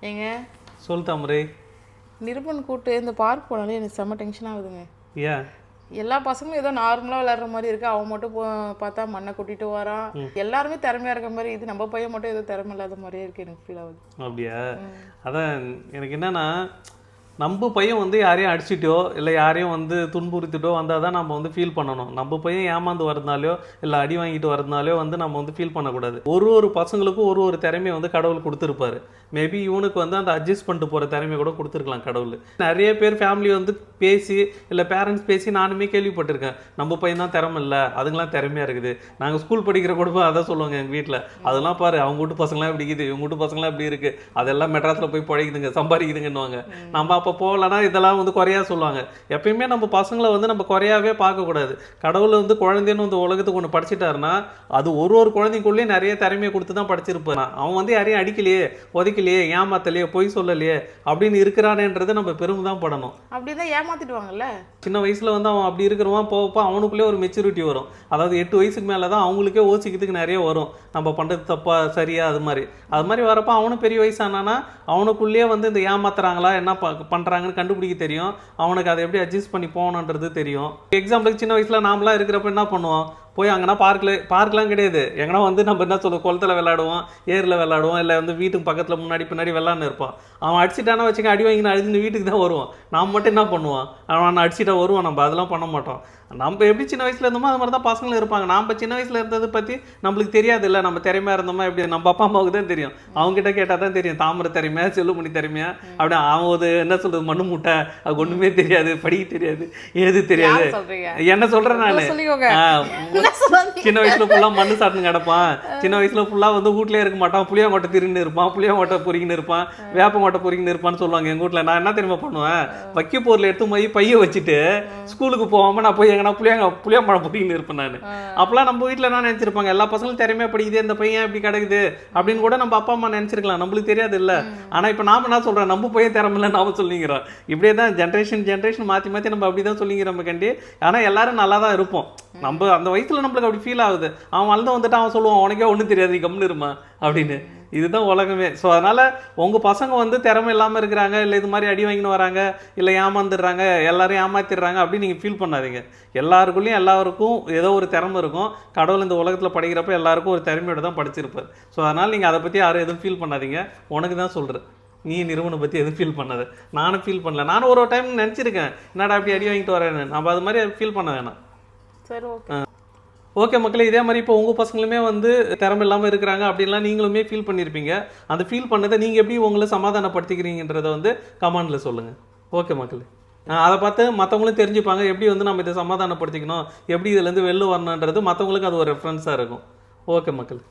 ஏங்க சொல் தாமரை. நிருபன் கூட்டு இந்த பார்க் போனாலே எனக்கு செம்ம டென்ஷன் ஆகுதுங்க. ஏன்? எல்லா பசங்களும் ஏதோ நார்மலாக விளையாடுற மாதிரி இருக்கு, அவன் மட்டும் பார்த்தா மண்ணை கொட்டிட்டு வரான். எல்லாருமே திறமையா இருக்க மாதிரி, இது நம்ம பையன் மட்டும் ஏதோ திறமை இல்லாத மாதிரியே இருக்கு, எனக்கு ஃபீல் ஆகுது. அப்படியா? அதான் எனக்கு என்னன்னா, நம்ம பையன் வந்து யாரையும் அடிச்சிட்டோ இல்லை யாரையும் வந்து துன்புறுத்திட்டோ வந்தால் தான் நம்ம வந்து ஃபீல் பண்ணணும். நம்ம பையன் ஏமாந்து வரதுனாலையோ இல்லை அடி வாங்கிட்டு வரதுனாலையோ வந்து நம்ம வந்து ஃபீல் பண்ணக்கூடாது. ஒரு பசங்களுக்கும் ஒரு திறமையை வந்து கடவுள் கொடுத்துருப்பாரு. மேபி இவனுக்கு வந்து அந்த அட்ஜஸ்ட் பண்ணிட்டு போகிற திறமையை கூட கொடுத்துருக்கலாம் கடவுள். நிறைய பேர் ஃபேமிலி வந்து பேசி இல்லை பேரண்ட்ஸ் பேசி நானுமே கேள்விப்பட்டிருக்கேன், நம்ம பையன் தான் திறமை இல்லை, அதுங்களாம் திறமையாக இருக்குது. நாங்கள் ஸ்கூல் படிக்கிற குடும்பம் அதான் சொல்லுவாங்க எங்கள் வீட்டில், அதெல்லாம் பாரு அவங்க வீட்டு பசங்களாம் இப்படி இருக்குது, இவங்க வீட்டு பசங்களாம் இப்படி இருக்குது, அதெல்லாம் மெட்ராஸில் போய் பழகிதுங்க சம்பாதிக்குதுங்கன்னுவாங்க. நம்ம அப்போ போகலன்னா இதெல்லாம் வந்து குறையா சொல்லுவாங்க. எப்பயுமே நம்ம பசங்களை வந்து நம்ம குறையாவே பார்க்கக்கூடாது. கடவுள் வந்து குழந்தைன்னு வந்து உலகத்துக்கு ஒன்று படிச்சுட்டாருன்னா அது ஒரு குழந்தைக்குள்ளேயே நிறைய திறமையை கொடுத்து தான் படிச்சிருப்பான். அவன் வந்து யாரையும் அடிக்கலையே, உதைக்கலையே, ஏமாத்தலையே, பொய் சொல்லலையே அப்படின்னு இருக்கிறானேன்றது நம்ம பெருமை தான் படணும். அப்படிதான் ஏமாத்திடுவாங்கல்ல. சின்ன வயசுல வந்து அவன் அப்படி இருக்கிறவன் போகப்போ அவனுக்குள்ளே ஒரு மெச்சூரிட்டி வரும். அதாவது 8 வயசுக்கு மேலே தான் அவங்களுக்கே யோசிக்கிறதுக்கு நிறைய வரும், நம்ம பண்ணுறது தப்பா சரியா. அது மாதிரி வரப்போ அவனும் பெரிய வயசானானா அவனுக்குள்ளேயே வந்து இந்த ஏமாத்துறாங்களா என்ன பண்ணுறாங்கன்னு கண்டுபிடிக்க தெரியும். அவனுக்கு அதை எப்படி அட்ஜஸ்ட் பண்ணி போகணுன்றது தெரியும். எக்ஸாம்பிளுக்கு சின்ன வயசில் நாமலாம் இருக்கிறப்ப என்ன பண்ணுவோம், போய் அங்கன்னா பார்க்கெலாம் கிடையாது, எங்கன்னா வந்து நம்ம என்ன சொல்லுவோம், குளத்தில் விளையாடுவோம், ஏரியில் விளையாடுவோம், இல்லை வந்து வீட்டுக்கு பக்கத்தில் முன்னாடி பின்னாடி விளாட்னு இருப்பான். அவன் அடிச்சிட்டானா வச்சுக்க, அடி வாங்கினா அழுதுன்னு வீட்டுக்கு தான் வருவான். நாம் மட்டும் என்ன பண்ணுவான், அவன் அடிச்சிட்டா வருவான், நம்ம அதெல்லாம் பண்ண மாட்டோம். நம்ம எப்படி சின்ன வயசில் இருந்தோமோ அது மாதிரி தான் பசங்களும் இருப்பாங்க. நம்ம சின்ன வயசில் இருந்ததை பற்றி நம்மளுக்கு தெரியாது இல்லை, நம்ம திறமையாக இருந்தோமா எப்படி நம்ம அப்பா அம்மாவுக்கு தான் தெரியும். அவங்ககிட்ட கேட்டால் தான் தெரியும், தாமரை திறமையா செல்லுமணி திறமையா அப்படி. அவன் ஒரு என்ன சொல்கிறது, மண்ணு மூட்டை, அது ஒன்றுமே தெரியாது, படிக்க தெரியாது, எழுது தெரியாது. என்ன சொல்கிறேன் நான், சின்ன வயசுல ஃபுல்லாக மண்ணு சாப்பிட்டு கிடப்பான், சின்ன வயசுல ஃபுல்லாக வந்து வீட்லேயே இருக்க மாட்டான், புளியாங்கொட்டை திருன்னு இருப்பான், புளியாங்கொட்டை பொறிக்கின்னு இருப்பான், வேப்பங்கொட்டை பொறிக்கின்னு இருப்பான்னு சொல்லுவாங்க எங்கள் வீட்டில். நான் என்ன தெரியுமா பண்ணுவேன், வைக்க பொருள் எடுத்து போய் பைய வச்சுட்டு ஸ்கூலுக்கு போகாமல் நான் போய் எங்கன்னா புளியாம்பழம் பொறிக்கின்னு இருப்பேன் நான். அப்பெல்லாம் நம்ம வீட்டில் என்ன நினச்சிருப்பாங்க, எல்லா பசங்களும் திறமையாக படிக்குது, இந்த பையன் இப்படி கிடக்குது அப்படின்னு கூட நம்ம அப்பா அம்மா நினச்சிருக்கலாம், நம்மளுக்கு தெரியாது இல்லை. ஆனால் இப்போ நாம என்ன சொல்கிறோம், நம்ம பையன் திறமையில்லை நாம சொல்லிங்கிறோம். இப்படியே தான் ஜென்ரேஷன் மாற்றி நம்ம அப்படி தான் சொல்லிக்கிறோம் கண்டி. ஆனால் எல்லாரும் நல்லா தான் இருப்போம். நம்ம அந்த வயசுல நம்மளுக்கு அப்படி ஃபீல் ஆகுது. அவன் வளர்ந்து வந்துட்டு அவன் சொல்லுவான், உனக்கே ஒன்றும் தெரியாது, கம்னு இருமா அப்படின்னு. இதுதான் உலகமே. ஸோ அதனால் உங்கள் பசங்க வந்து திறமை இல்லாமல் இருக்கிறாங்க, இல்லை இது மாதிரி அடி வாங்கின்னு வராங்க, இல்லை ஏமாந்துடுறாங்க, எல்லாரும் ஏமாத்திடுறாங்க அப்படின்னு நீங்கள் ஃபீல் பண்ணாதீங்க. எல்லாருக்கும் ஏதோ ஒரு திறமை இருக்கும். கடவுள் இந்த உலகத்தில் படிக்கிறப்ப எல்லாருக்கும் ஒரு திறமையோட தான் படிச்சிருப்பார். ஸோ அதனால் நீங்கள் அதை பற்றி யாரும் எதுவும் ஃபீல் பண்ணாதீங்க. உனக்கு தான் சொல்கிறேன், நீ நிறுவனம் பற்றி எதுவும் ஃபீல் பண்ணாத. நானும் ஃபீல் பண்ணல, நானும் ஒரு டைம் நினச்சிருக்கேன், என்னடா அப்படி அடி வாங்கிட்டு வரேன்னு. நம்ம அது மாதிரி ஃபீல் பண்ண வேணாம். சரி, ஓகே. ஓகே மக்களே, இதே மாதிரி இப்போ உங்கள் பசங்களுமே வந்து திறமை இல்லாமல் இருக்கிறாங்க அப்படின்லாம் நீங்களுமே ஃபீல் பண்ணியிருப்பீங்க. அந்த ஃபீல் பண்ணதை நீங்கள் எப்படி உங்களை சமாதானப்படுத்திக்கிறீங்கன்றதை வந்து கமெண்டில் சொல்லுங்கள். ஓகே மக்களே, அதை பார்த்து மற்றவங்களும் தெரிஞ்சுப்பாங்க, எப்படி வந்து நம்ம இதை சமாதானப்படுத்திக்கணும், எப்படி இதுலேருந்து வெளில வரணுன்றது மற்றவங்களுக்கு அது ஒரு ரெஃபரன்ஸாக இருக்கும். ஓகே மக்கள்.